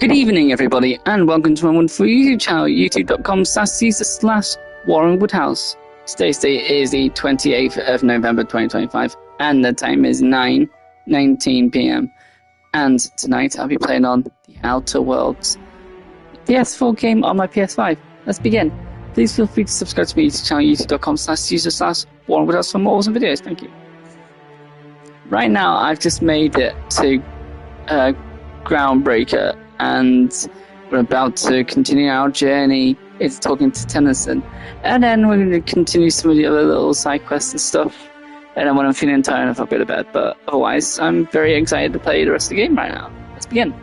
Good evening, everybody, and welcome to my wonderful YouTube channel, youtube.com/Caesar/warrenwoodhouse. Today's date is the 28th of November 2025, and the time is 9:19 p.m. And tonight I'll be playing on The Outer Worlds, PS4 game on my PS5. Let's begin. Please feel free to subscribe to my YouTube channel, youtube.com/Caesar/warrenwoodhouse for more awesome videos. Thank you. Right now, I've just made it to Groundbreaker, and we're about to continue our journey. It's talking to Tennyson, and then we're going to continue some of the other little side quests and stuff. And then when I'm feeling tired enough, I'll go to bed. But otherwise, I'm very excited to play the rest of the game right now. Let's begin.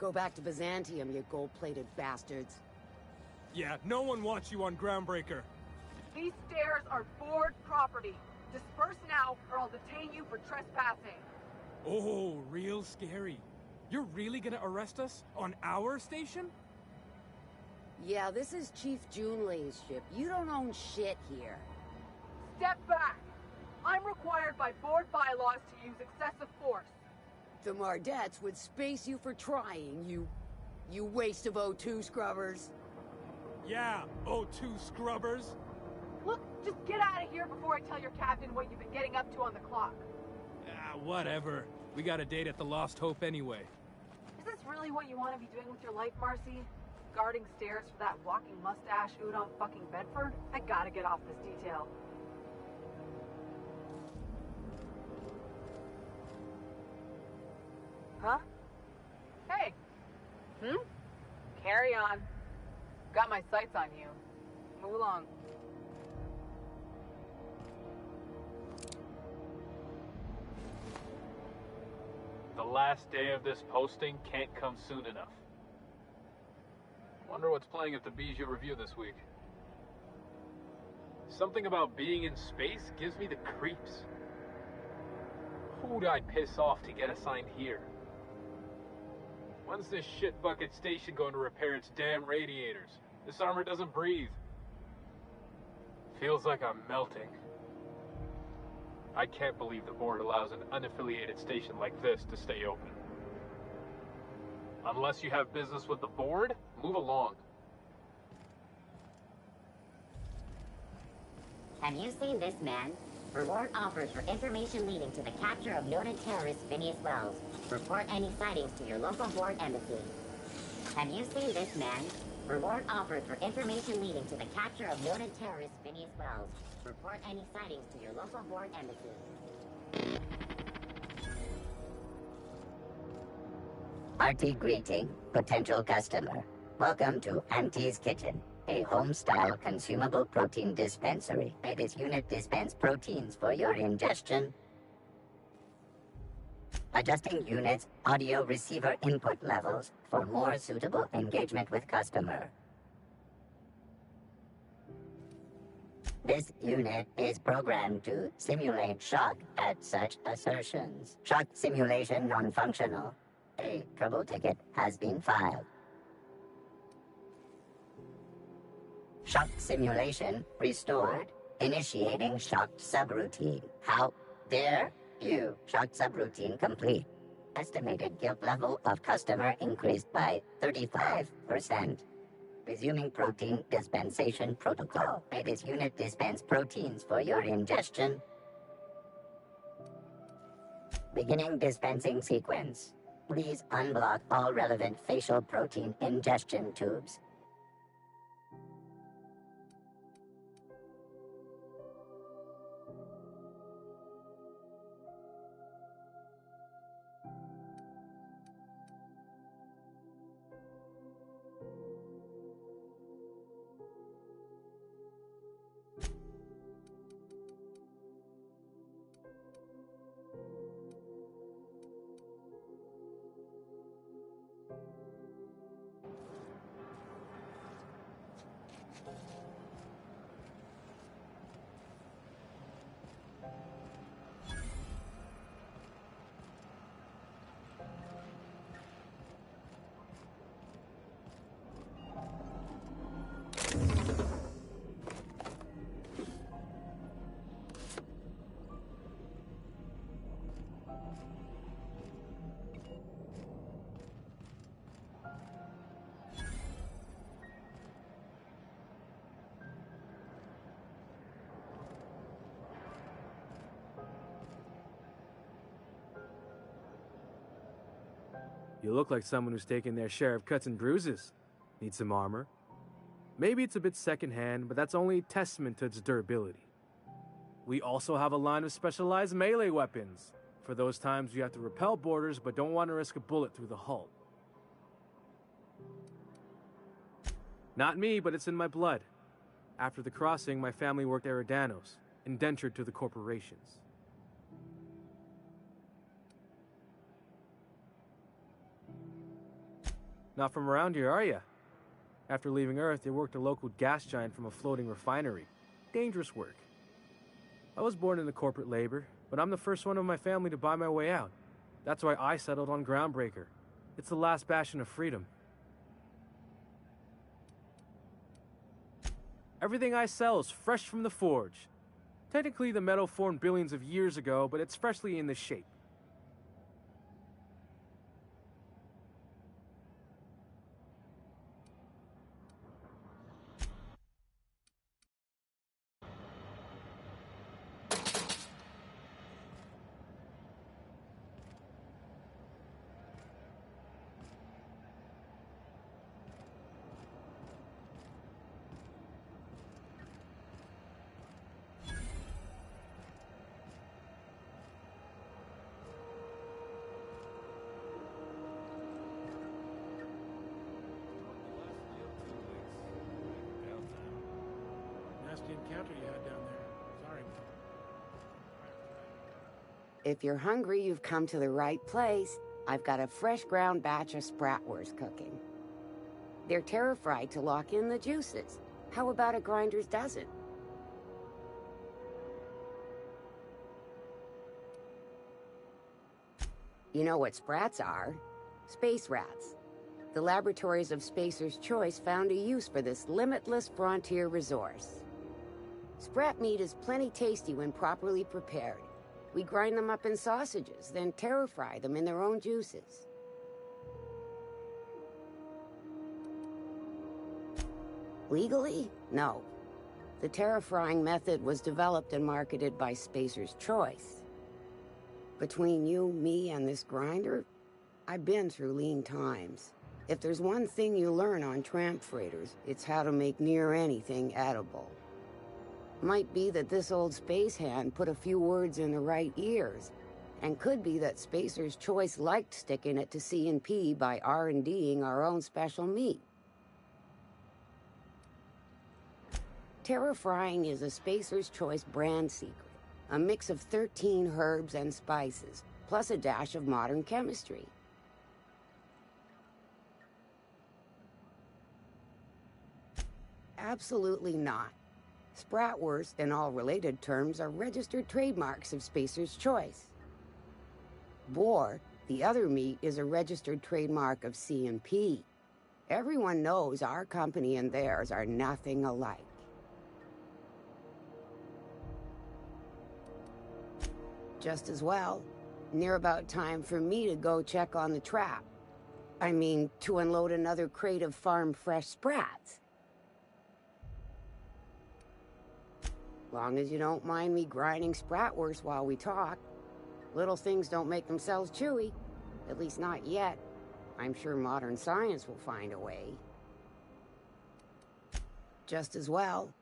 Go back to Byzantium, you gold-plated bastards. Yeah, no one wants you on Groundbreaker. These stairs are board property. Disperse now, or I'll detain you for trespassing. Oh, real scary. You're really gonna arrest us on our station? Yeah, this is Chief Junlei's ship. You don't own shit here. Step back. I'm required by board bylaws to use excessive force. The Mardettes would space you for trying, you waste of O2 scrubbers. Yeah, O2 scrubbers. Look, just get out of here before I tell your captain what you've been getting up to on the clock. Whatever. We got a date at the Lost Hope anyway. Is this really what you want to be doing with your life, Marcy? Guarding stairs for that walking mustache Udon fucking Bedford? I gotta get off this detail. Huh? Hey. Carry on. Got my sights on you. Move along. The last day of this posting can't come soon enough. Wonder what's playing at the Bijou Review this week. Something about being in space gives me the creeps. Who'd I piss off to get assigned here? When's this shit bucket station going to repair its damn radiators? This armor doesn't breathe. Feels like I'm melting. I can't believe the board allows an unaffiliated station like this to stay open. Unless you have business with the board, move along. Have you seen this man? Reward offers for information leading to the capture of noted terrorist Phineas Wells. Report any sightings to your local board embassy. Have you seen this man? Reward offers for information leading to the capture of noted terrorist Phineas Wells. Report any sightings to your local board embassy. Hearty greeting, potential customer. Welcome to Auntie's Kitchen. a home-style consumable protein dispensary. This unit dispense proteins for your ingestion. Adjusting unit's audio receiver input levels for more suitable engagement with customer. This unit is programmed to simulate shock at such assertions. Shock simulation non-functional. A trouble ticket has been filed. Shock simulation restored. Initiating shock subroutine. How dare you? Shock subroutine complete. Estimated guilt level of customer increased by 35%. Resuming protein dispensation protocol. May this unit dispense proteins for your ingestion. Beginning dispensing sequence. Please unblock all relevant facial protein ingestion tubes. You look like someone who's taken their share of cuts and bruises. Need some armor? Maybe it's a bit secondhand, but that's only a testament to its durability. We also have a line of specialized melee weapons, for those times you have to repel boarders but don't want to risk a bullet through the hull. Not me, but it's in my blood. After the crossing, my family worked Eridanos, indentured to the corporations. Not from around here, are you? After leaving Earth, they worked a local gas giant from a floating refinery. Dangerous work. I was born into corporate labor, but I'm the first one of my family to buy my way out. That's why I settled on Groundbreaker. It's the last bastion of freedom. Everything I sell is fresh from the forge. Technically, the metal formed billions of years ago, but it's freshly in this shape. Nasty encounter you had down there. Sorry. If you're hungry, you've come to the right place. I've got a fresh ground batch of spratwurst cooking. They're terra-fried to lock in the juices. How about a grinder's dozen? You know what sprats are? Space rats. The laboratories of Spacer's Choice found a use for this limitless frontier resource. Sprat meat is plenty tasty when properly prepared. We grind them up in sausages, then terra-fry them in their own juices. Legally? No. The terra-frying method was developed and marketed by Spacer's Choice. Between you, me, and this grinder, I've been through lean times. If there's one thing you learn on tramp freighters, it's how to make near anything edible. Might be that this old space hand put a few words in the right ears, and could be that Spacer's Choice liked sticking it to C&P by R&Ding our own special meat. Terra Frying is a Spacer's Choice brand secret. A mix of 13 herbs and spices, plus a dash of modern chemistry. Absolutely not. Spratwurst and all related terms are registered trademarks of Spacer's Choice. Boar, the other meat, is a registered trademark of C&P. Everyone knows our company and theirs are nothing alike. Just as well. Near about time for me to go check on the trap. I mean, to unload another crate of farm-fresh sprats. Long as you don't mind me grinding spratwurst while we talk. Little things don't make themselves chewy. At least not yet. I'm sure modern science will find a way. Just as well.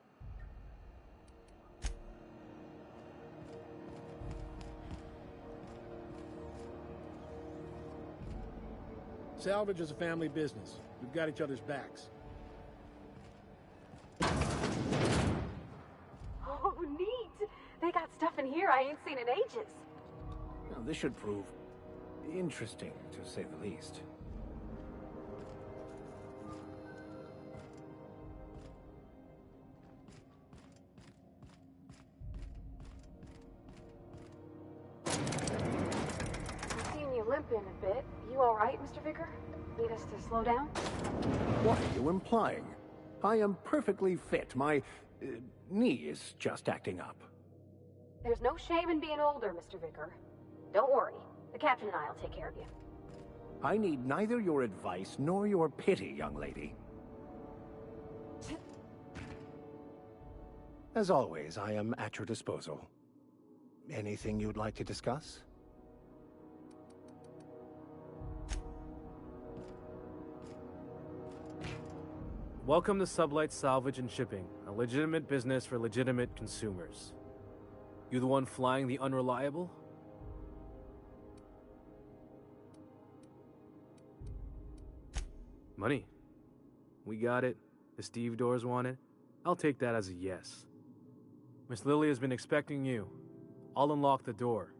Salvage is a family business. We've got each other's backs. Oh, neat! They got stuff in here I ain't seen in ages. Now, this should prove interesting, to say the least. I've seen you limping a bit. You all right, Mr. Vicker? Need us to slow down? What are you implying? I am perfectly fit. My knee is just acting up. There's no shame in being older, Mr. Vicker. Don't worry. The captain and I will take care of you. I need neither your advice nor your pity, young lady. As always, I am at your disposal. Anything you'd like to discuss? Welcome to Sublight Salvage and Shipping, a legitimate business for legitimate consumers. You the one flying the unreliable? Money. We got it. The Steve Doors want it. I'll take that as a yes. Miss Lily has been expecting you. I'll unlock the door.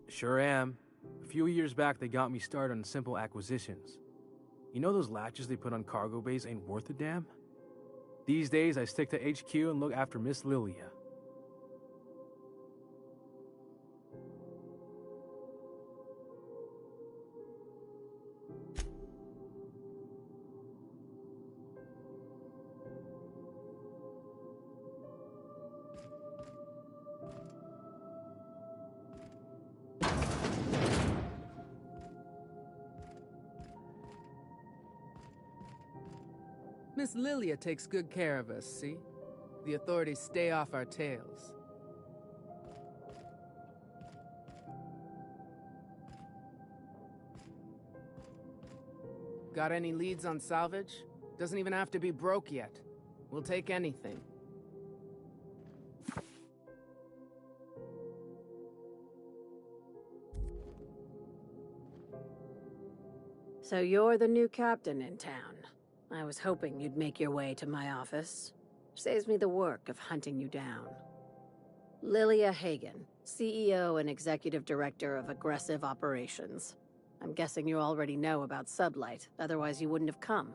Sure am. A few years back, they got me started on simple acquisitions. You know those latches they put on cargo bays ain't worth a damn? These days, I stick to HQ and look after Miss Lilia. Miss Lilia takes good care of us, see? The authorities stay off our tails. Got any leads on salvage? Doesn't even have to be broke yet. We'll take anything. So you're the new captain in town. I was hoping you'd make your way to my office. Saves me the work of hunting you down. Lilia Hagen, CEO and Executive Director of Aggressive Operations. I'm guessing you already know about Sublight, otherwise you wouldn't have come.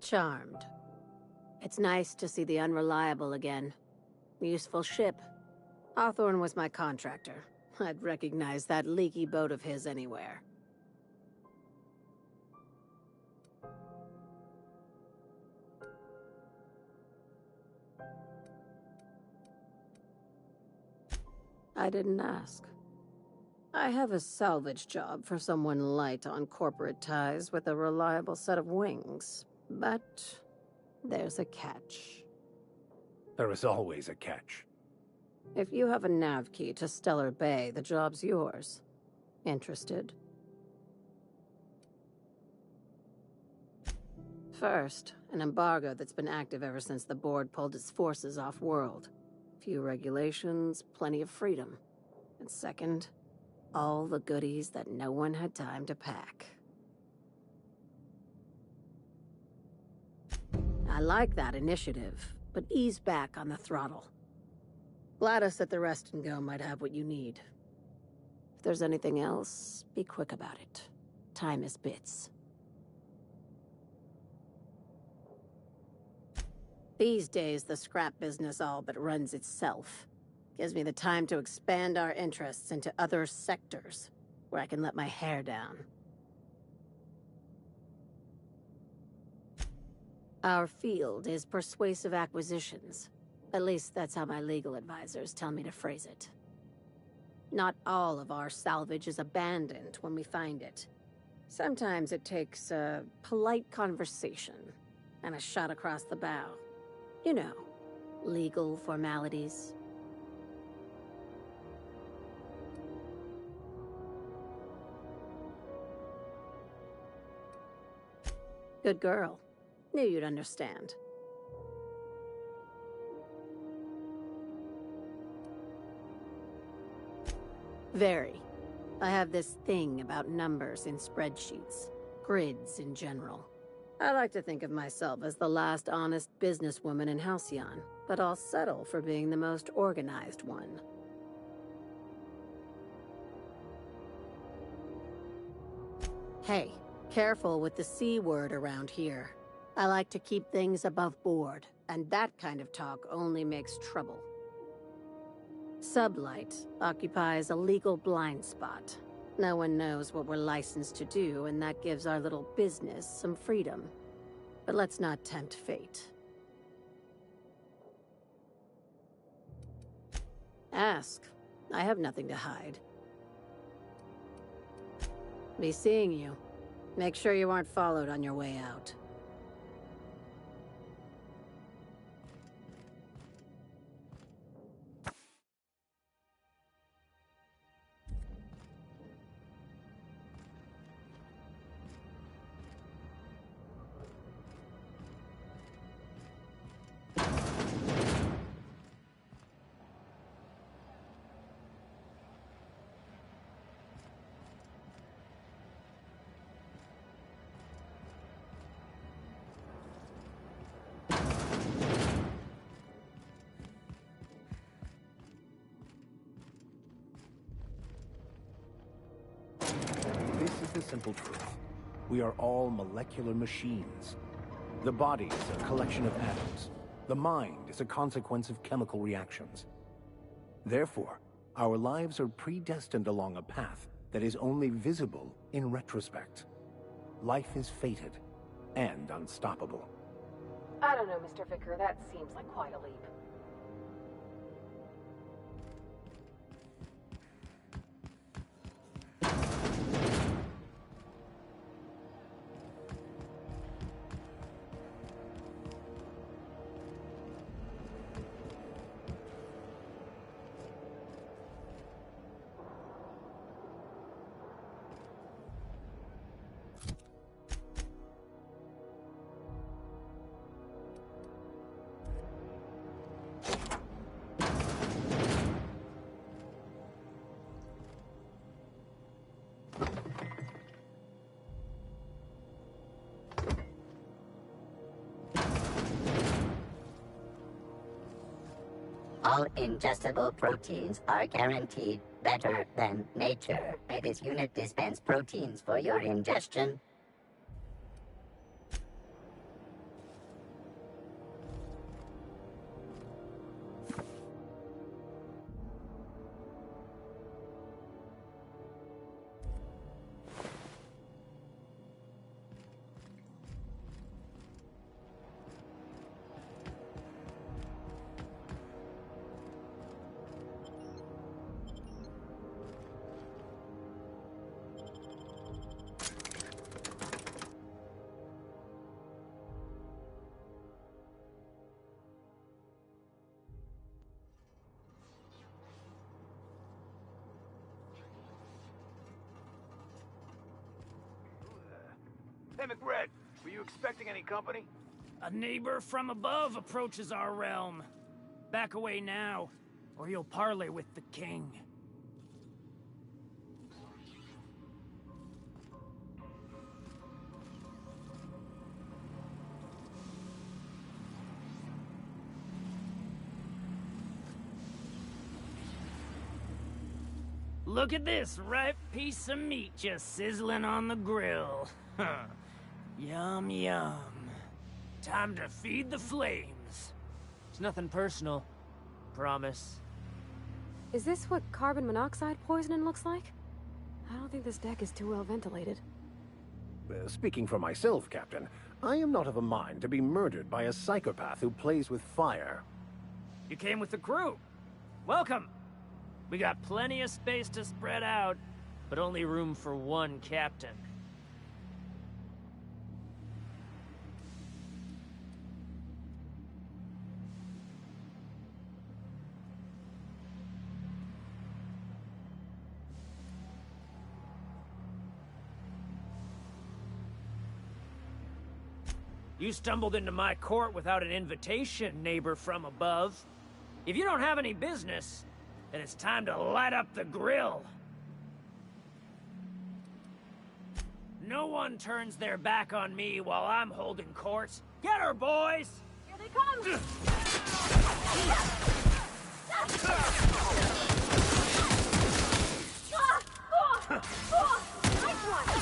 Charmed. It's nice to see the Unreliable again. Useful ship. Hawthorne was my contractor. I'd recognize that leaky boat of his anywhere. I didn't ask. I have a salvage job for someone light on corporate ties with a reliable set of wings. But there's a catch. There is always a catch. If you have a nav key to Stellar Bay, the job's yours. Interested? First, an embargo that's been active ever since the board pulled its forces off-world. If Few regulations, plenty of freedom. And second, all the goodies that no one had time to pack. I like that initiative, but ease back on the throttle. Gladys at the Rest and Go might have what you need. If there's anything else, be quick about it. Time is bits. These days, the scrap business all but runs itself. Gives me the time to expand our interests into other sectors, where I can let my hair down. Our field is persuasive acquisitions. At least that's how my legal advisors tell me to phrase it. Not all of our salvage is abandoned when we find it. Sometimes it takes a polite conversation and a shot across the bow. You know, legal formalities. Good girl. Knew you'd understand. Very. I have this thing about numbers in spreadsheets. Grids in general. I like to think of myself as the last honest businesswoman in Halcyon, but I'll settle for being the most organized one. Hey, careful with the C word around here. I like to keep things above board, and that kind of talk only makes trouble. Sublight occupies a legal blind spot. No one knows what we're licensed to do, and that gives our little business some freedom. But let's not tempt fate. Ask. I have nothing to hide. Be seeing you. Make sure you aren't followed on your way out. This is the simple truth. We are all molecular machines. The body is a collection of atoms. The mind is a consequence of chemical reactions. Therefore, our lives are predestined along a path that is only visible in retrospect. Life is fated and unstoppable. I don't know, Mr. Vicker. That seems like quite a leap. All ingestible proteins are guaranteed better than nature. May this unit dispense proteins for your ingestion. Hey, McRed, were you expecting any company? A neighbor from above approaches our realm. Back away now, or you'll parley with the king. Look at this ripe piece of meat just sizzling on the grill. Yum, yum. Time to feed the flames. It's nothing personal. Promise. Is this what carbon monoxide poisoning looks like? I don't think this deck is too well ventilated. Speaking for myself, Captain, I am not of a mind to be murdered by a psychopath who plays with fire. You came with the crew. Welcome. We got plenty of space to spread out, but only room for one captain. You stumbled into my court without an invitation, neighbor from above. If you don't have any business, then it's time to light up the grill. No one turns their back on me while I'm holding court. Get her, boys! Here they come! Nice one!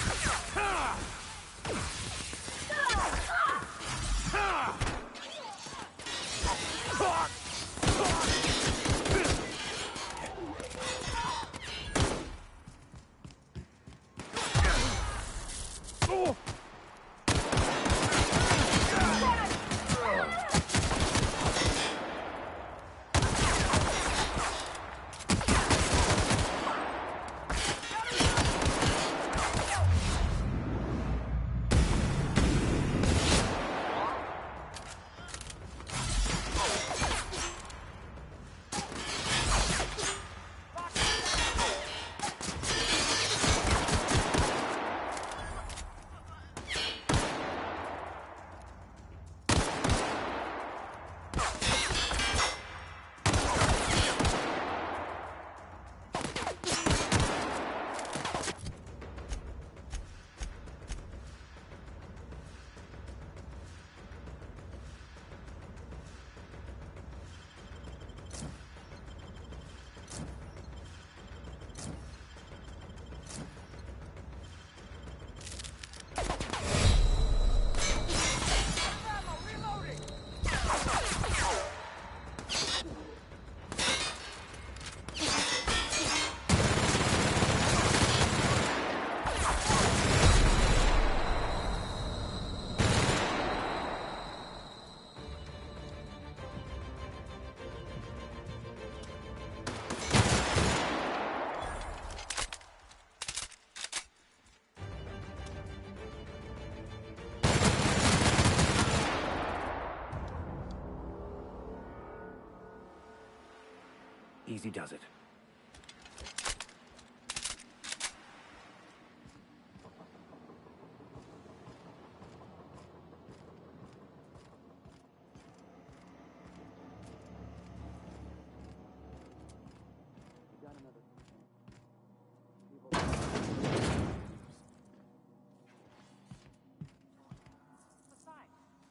Easy does it.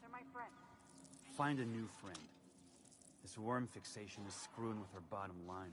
They're my friends. Find a new friend. This worm fixation is screwing with her bottom line.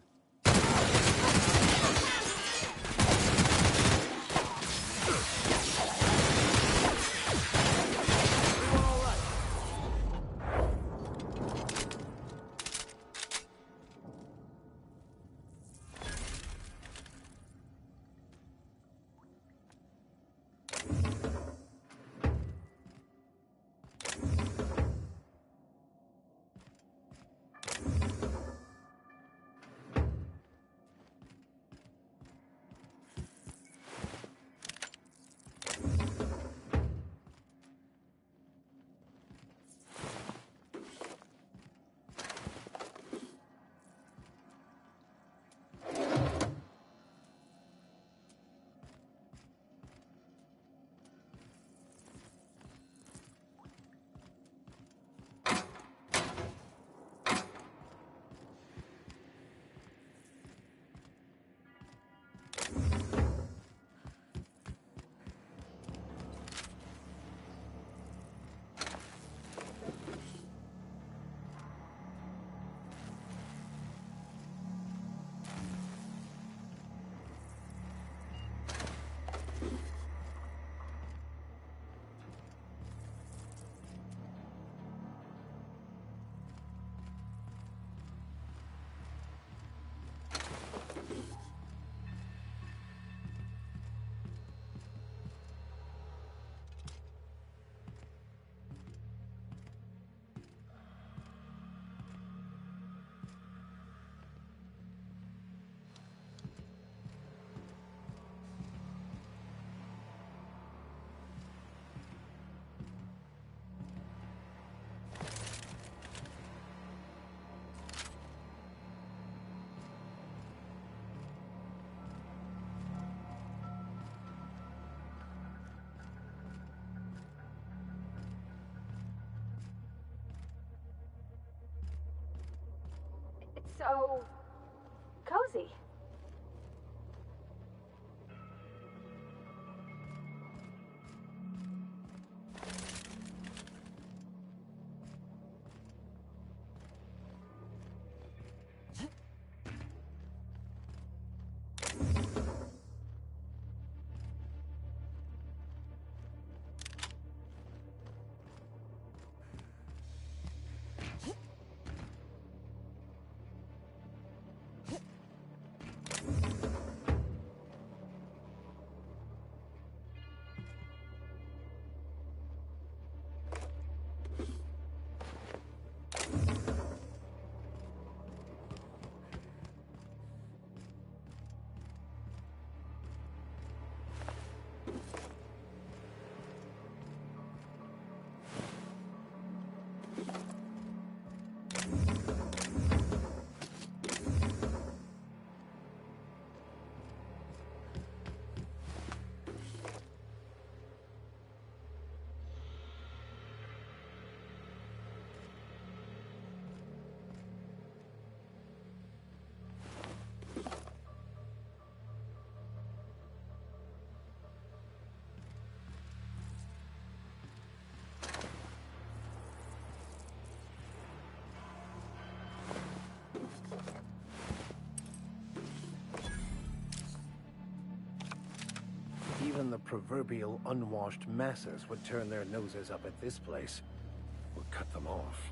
so cozy. Even the proverbial unwashed masses would turn their noses up at this place. We'll cut them off.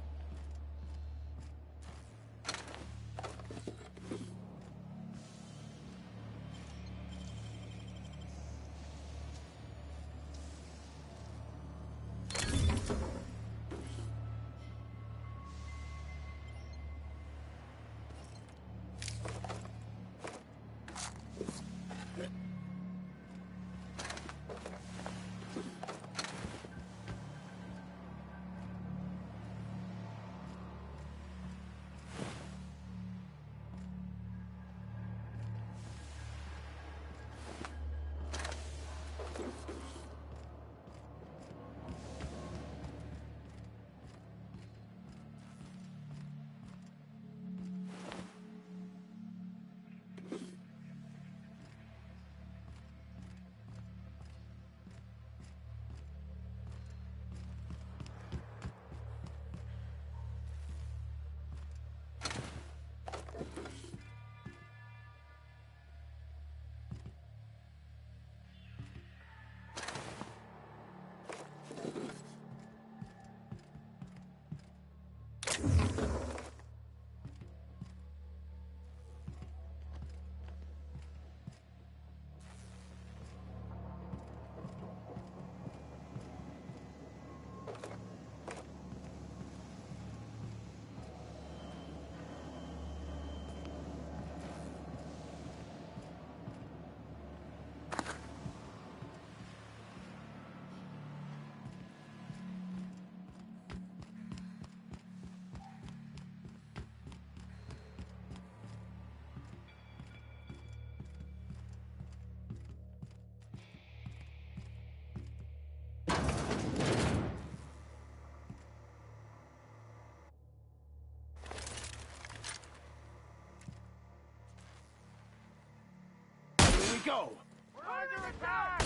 Go! We're under attack!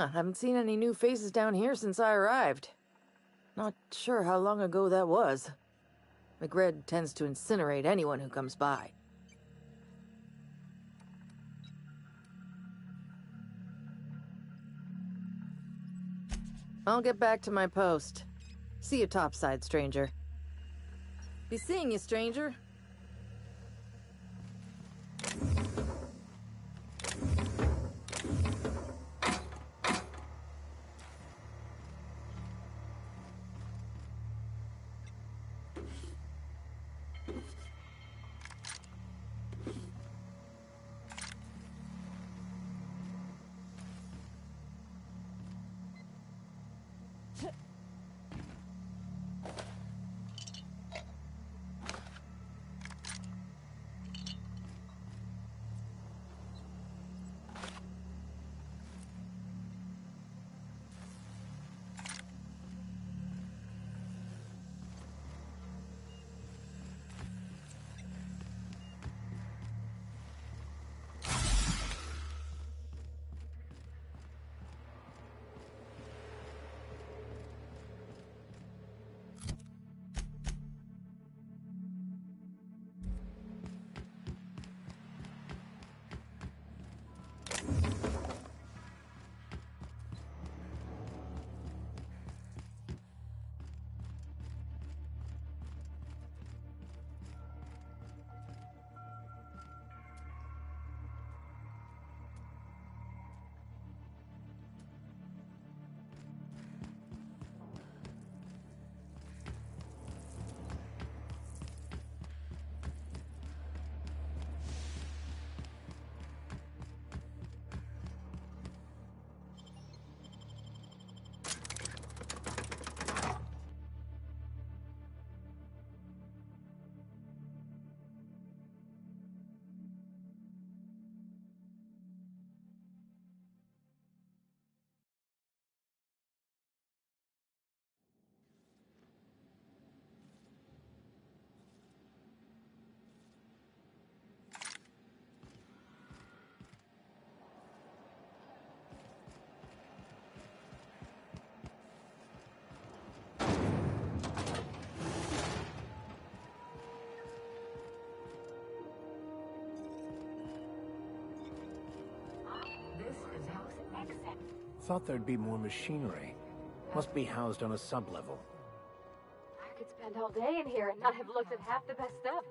Haven't seen any new faces down here since I arrived. Not sure how long ago that was. McRed tends to incinerate anyone who comes by. I'll get back to my post. See you topside, stranger. Be seeing you, stranger. Thought there'd be more machinery. Must be housed on a sublevel. I could spend all day in here and not have looked at half the best stuff.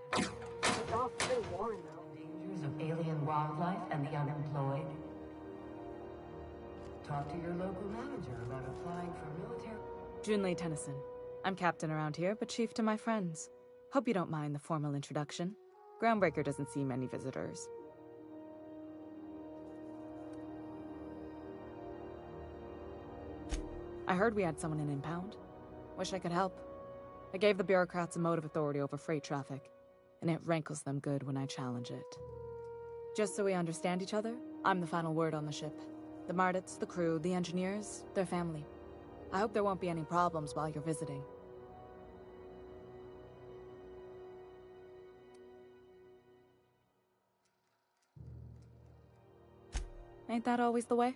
It's all pretty worn, though. Dangers of alien wildlife and the unemployed. Talk to your local manager about applying for military... Junlei Tennyson. I'm captain around here, but chief to my friends. Hope you don't mind the formal introduction. Groundbreaker doesn't see many visitors. I heard we had someone in impound. Wish I could help. I gave the bureaucrats a motive authority over freight traffic, and it rankles them good when I challenge it. Just so we understand each other, I'm the final word on the ship. The Mardits, the crew, the engineers, their family. I hope there won't be any problems while you're visiting. Ain't that always the way?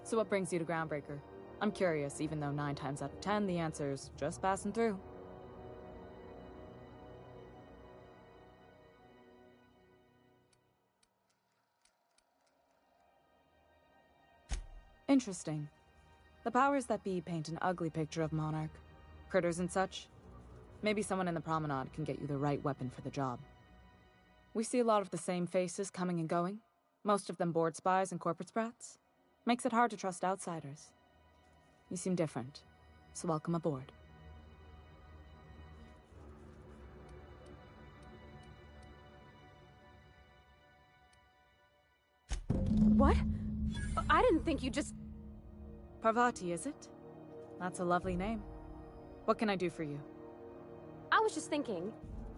So what brings you to Groundbreaker? I'm curious, even though 9 times out of 10 the answer's just passing through. Interesting. The powers that be paint an ugly picture of Monarch. Critters and such. Maybe someone in the promenade can get you the right weapon for the job. We see a lot of the same faces coming and going. Most of them board spies and corporate sprats. Makes it hard to trust outsiders. You seem different, so welcome aboard. What? I didn't think you just... Parvati, is it? That's a lovely name. What can I do for you? I was just thinking,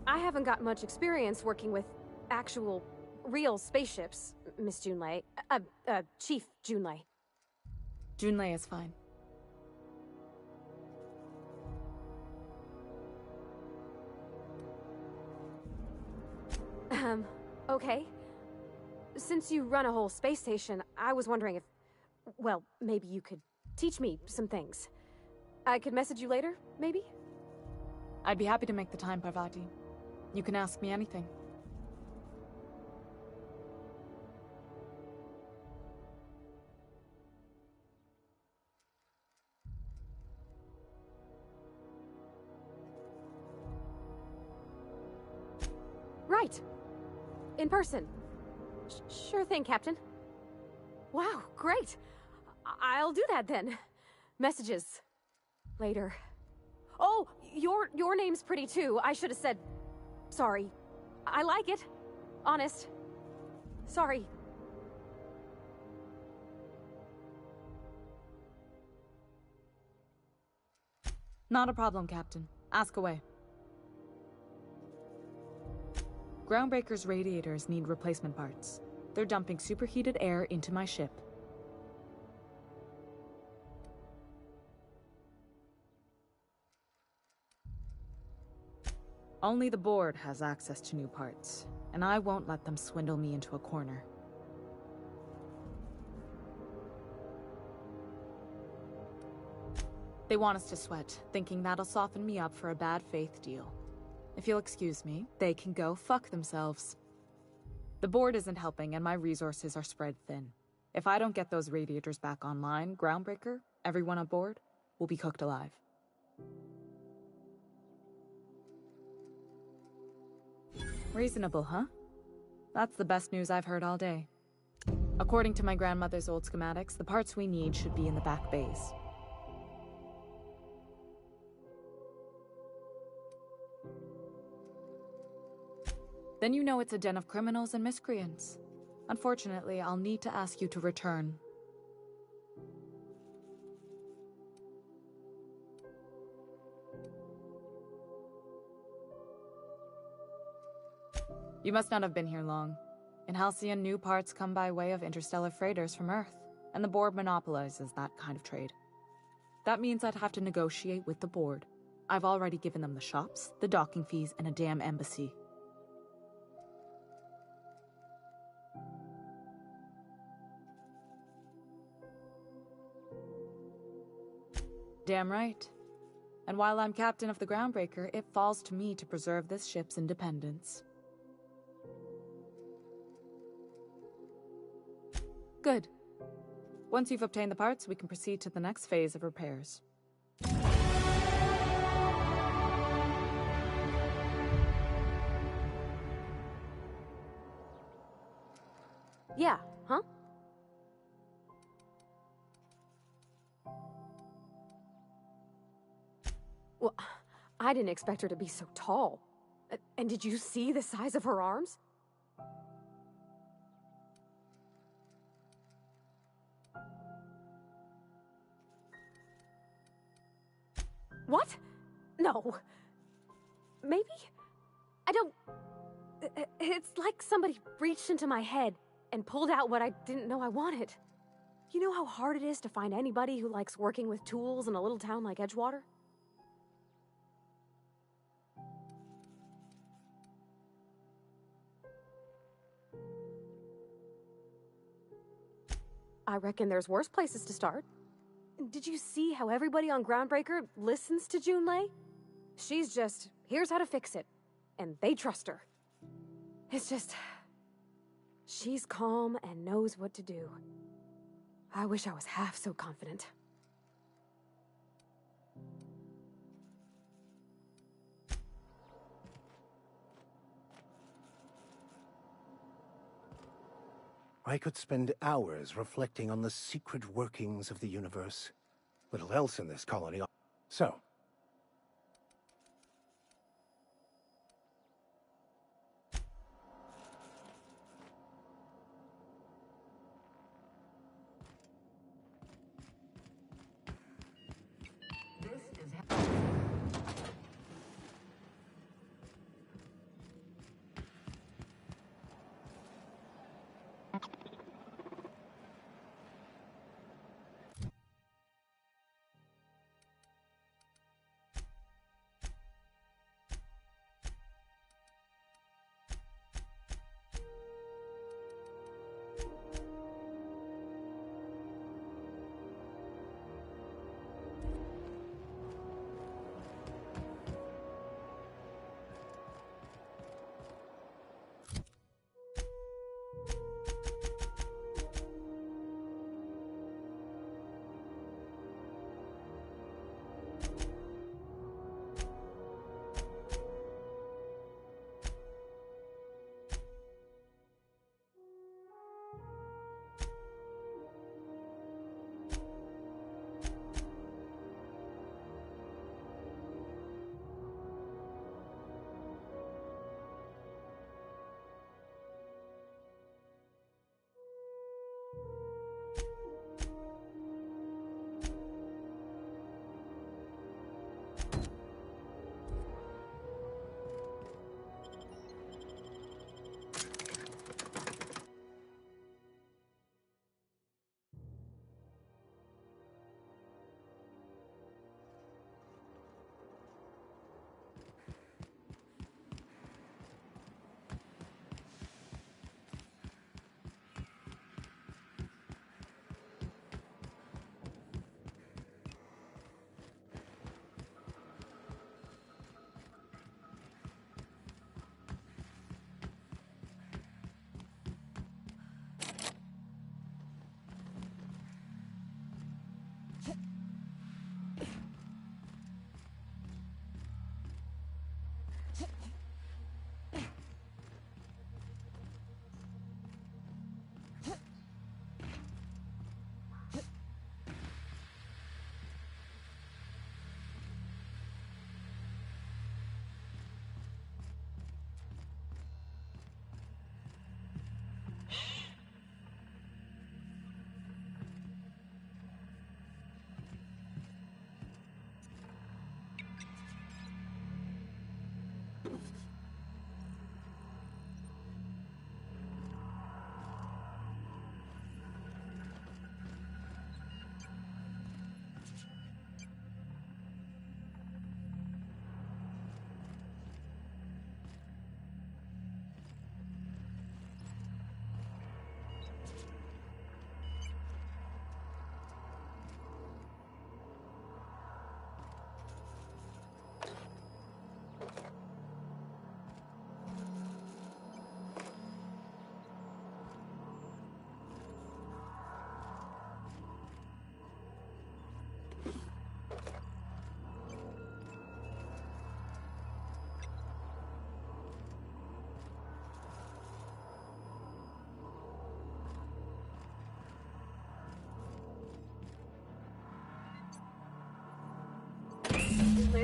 I haven't got much experience working with actual, real spaceships, Miss Junlei. Chief Junlei. Junlei is fine. Okay. Since you run a whole space station, I was wondering if... well, maybe you could teach me some things. I could message you later, maybe? I'd be happy to make the time, Parvati. You can ask me anything. Right. In person. Sure thing, Captain. Wow, great. I'll do that then. Messages. Later. Oh, your name's pretty too. I should have said... Sorry. I like it. Honest. Sorry. Not a problem, Captain. Ask away. Groundbreaker's radiators need replacement parts. They're dumping superheated air into my ship. Only the board has access to new parts, and I won't let them swindle me into a corner. They want us to sweat, thinking that'll soften me up for a bad faith deal. If you'll excuse me, they can go fuck themselves. The board isn't helping, and my resources are spread thin. If I don't get those radiators back online, Groundbreaker, everyone aboard, will be cooked alive. Reasonable, huh? That's the best news I've heard all day. According to my grandmother's old schematics, the parts we need should be in the back bays. Then you know it's a den of criminals and miscreants. Unfortunately, I'll need to ask you to return. You must not have been here long. In Halcyon, new parts come by way of interstellar freighters from Earth, and the board monopolizes that kind of trade. That means I'd have to negotiate with the board. I've already given them the shops, the docking fees, and a damn embassy. Damn right. And while I'm captain of the Groundbreaker, it falls to me to preserve this ship's independence. Good. Once you've obtained the parts, we can proceed to the next phase of repairs. Yeah, huh? Well, I didn't expect her to be so tall. And did you see the size of her arms? What? No. Maybe? I don't... It's like somebody reached into my head and pulled out what I didn't know I wanted. You know how hard it is to find anybody who likes working with tools in a little town like Edgewater? I reckon there's worse places to start. Did you see how everybody on Groundbreaker listens to Junlei? She's just, here's how to fix it. And they trust her. It's just... she's calm and knows what to do. I wish I was half so confident. I could spend hours reflecting on the secret workings of the universe. Little else in this colony. So,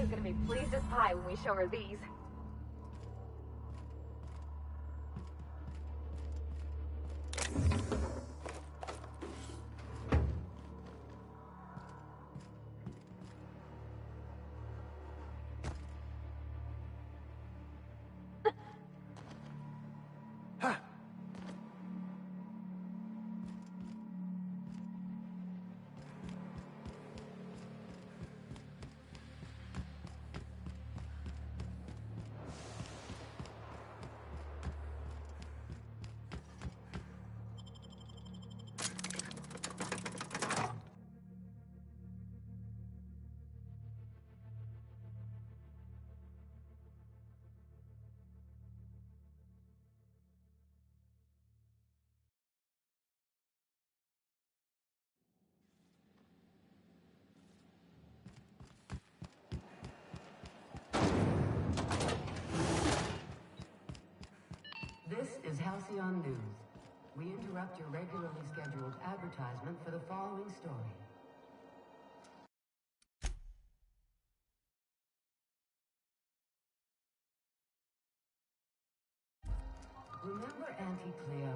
is gonna be pleased as pie when we show her these. This is Halcyon News. We interrupt your regularly scheduled advertisement for the following story. Remember Auntie Cleo?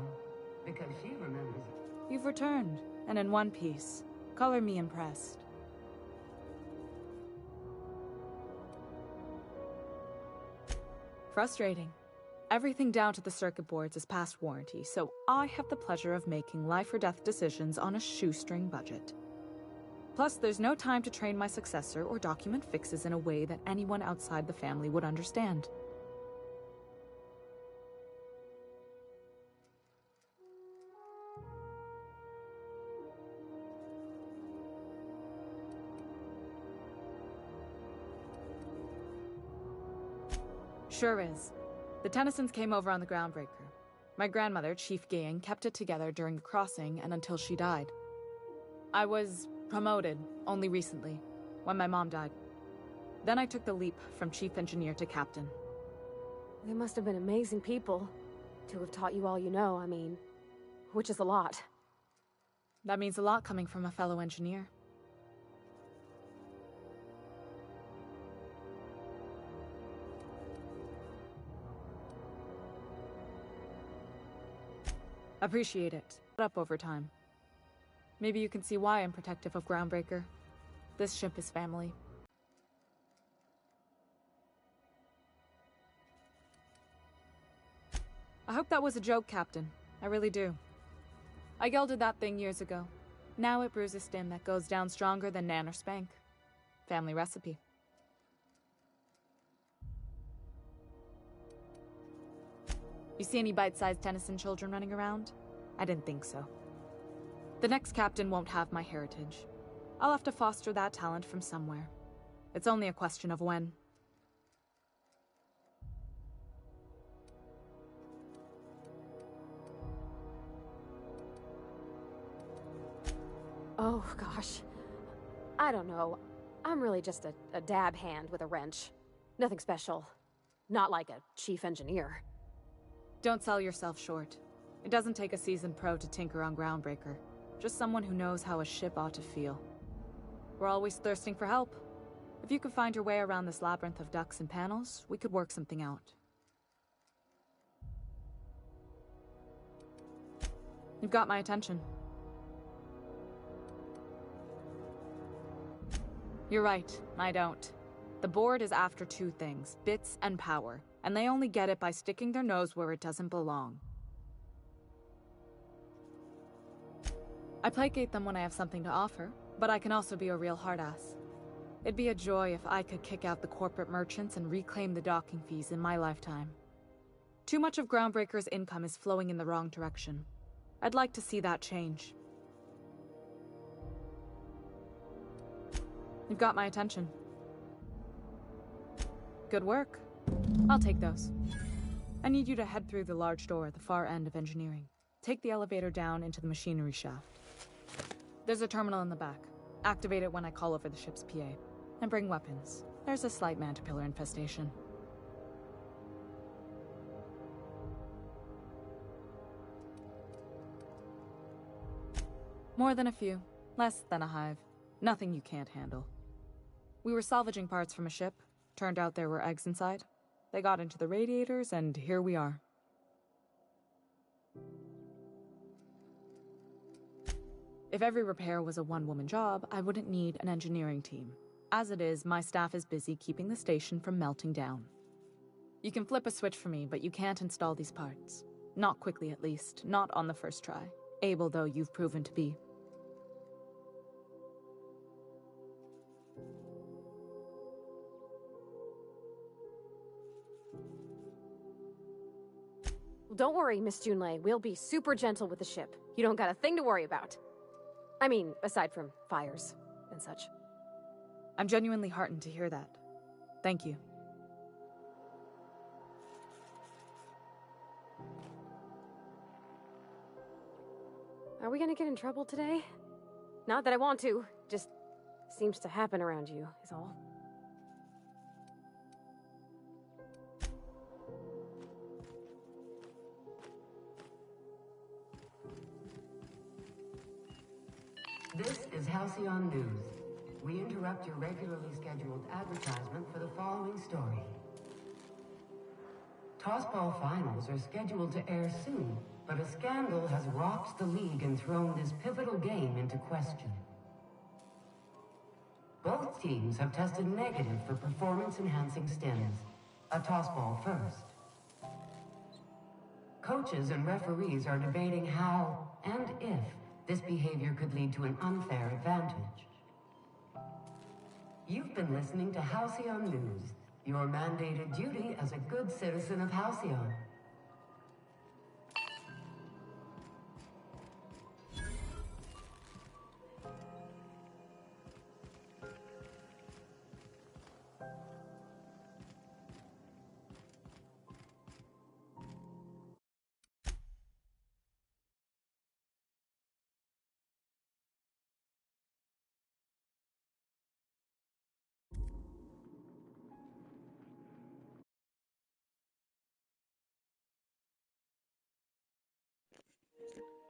Because she remembers. You've returned, and in one piece. Color me impressed. Frustrating. Everything down to the circuit boards is past warranty, so I have the pleasure of making life or death decisions on a shoestring budget. Plus, there's no time to train my successor or document fixes in a way that anyone outside the family would understand. Sure is. The Tennysons came over on the Groundbreaker. My grandmother, Chief Gaying, kept it together during the crossing and until she died. I was promoted only recently, when my mom died. Then I took the leap from Chief Engineer to Captain. They must have been amazing people to have taught you all you know, I mean, which is a lot. That means a lot coming from a fellow engineer. Appreciate it. Up over time. Maybe you can see why I'm protective of Groundbreaker. This ship is family. I hope that was a joke, Captain. I really do. I gelded that thing years ago. Now it brews a stem that goes down stronger than Nan or Spank. Family recipe. You see any bite-sized Tennyson children running around? I didn't think so. The next captain won't have my heritage. I'll have to foster that talent from somewhere. It's only a question of when. Oh, gosh. I don't know. I'm really just a dab hand with a wrench. Nothing special. Not like a chief engineer. Don't sell yourself short. It doesn't take a seasoned pro to tinker on Groundbreaker. Just someone who knows how a ship ought to feel. We're always thirsting for help. If you could find your way around this labyrinth of ducts and panels, we could work something out. You've got my attention. You're right, I don't. The board is after two things, bits and power, and they only get it by sticking their nose where it doesn't belong. I placate them when I have something to offer, but I can also be a real hard-ass. It'd be a joy if I could kick out the corporate merchants and reclaim the docking fees in my lifetime. Too much of Groundbreaker's income is flowing in the wrong direction. I'd like to see that change. You've got my attention. Good work. I'll take those. I need you to head through the large door at the far end of engineering. Take the elevator down into the machinery shaft. There's a terminal in the back. Activate it when I call over the ship's PA. And bring weapons. There's a slight mantipillar infestation. More than a few. Less than a hive. Nothing you can't handle. We were salvaging parts from a ship. Turned out there were eggs inside. They got into the radiators, and here we are. If every repair was a one-woman job, I wouldn't need an engineering team. As it is, my staff is busy keeping the station from melting down. You can flip a switch for me, but you can't install these parts. Not quickly, at least. Not on the first try. Able though you've proven to be. Don't worry, Miss Junlei. We'll be super gentle with the ship. You don't got a thing to worry about. I mean, aside from fires and such. I'm genuinely heartened to hear that. Thank you. Are we gonna get in trouble today? Not that I want to, just seems to happen around you, is all. This is Halcyon News. We interrupt your regularly scheduled advertisement for the following story. Tossball finals are scheduled to air soon, but a scandal has rocked the league and thrown this pivotal game into question. Both teams have tested negative for performance-enhancing stims. A tossball first. Coaches and referees are debating how and if this behavior could lead to an unfair advantage. You've been listening to Halcyon News, your mandated duty as a good citizen of Halcyon.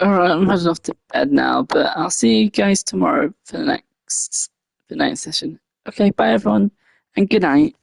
Alright, I'm heading off to bed now, but I'll see you guys tomorrow for the next session. Okay, bye everyone, and good night.